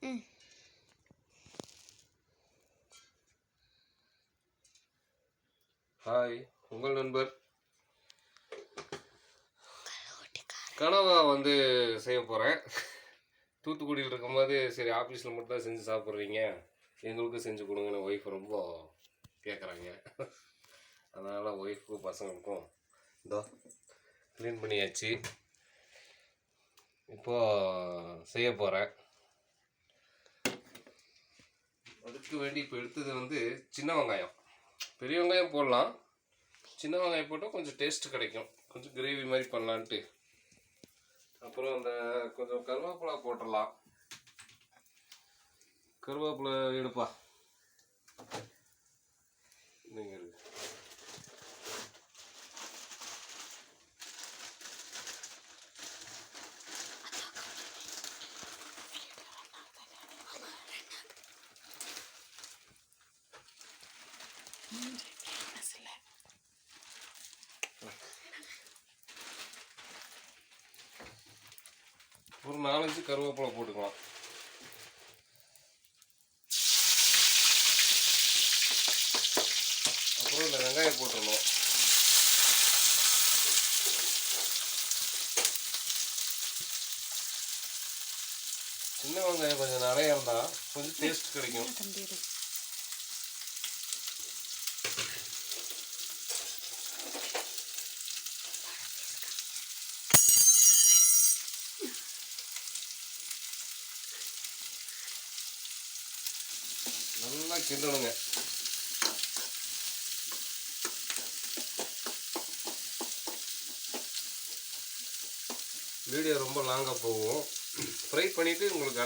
ம். ஹாய், உங்கள் நண்பர். கனவா வந்து செய்ய போகிறேன். தூத்துக்குடியில் இருக்கும்போது சரி ஆஃபீஸில் மட்டும் தான் செஞ்சு சாப்பிட்றீங்க, எங்களுக்கும் செஞ்சு கொடுங்கன்னு ஒய்ஃப் ரொம்ப கேட்குறாங்க. அதனால் ஒய்ஃபுக்கும் பசங்களுக்கும் இதோ க்ளீன் பண்ணியாச்சு. இப்போது செய்ய போகிறேன். அதுக்கு வேண்டி இப்போ எடுத்தது வந்து சின்ன வெங்காயம். பெரிய வெங்காயம் போடலாம், சின்ன வெங்காயம் போட்டால் கொஞ்சம் டேஸ்ட்டு கிடைக்கும், கொஞ்சம் கிரேவி மாதிரி பண்ணலான்ட்டு. அப்புறம் அந்த கொஞ்சம் கருவேப்பிலை போட்டுடலாம். கருவேப்பிலை எடுப்பா நீங்கள் இருக்கு. ஒரு 4-5 கருவேப்பிலை போட்டுக்கலாம். அப்புறம் இந்த வெங்காயம் போட்டுடணும். சின்ன வெங்காயம் கொஞ்சம் நிறைய இருந்தால் கொஞ்சம் டேஸ்ட் கிடைக்கும். நல்லா கிண்டணுங்க. வீடியோ ரொம்ப லாங்காக போகும். ஃப்ரை பண்ணிவிட்டு உங்களுக்கு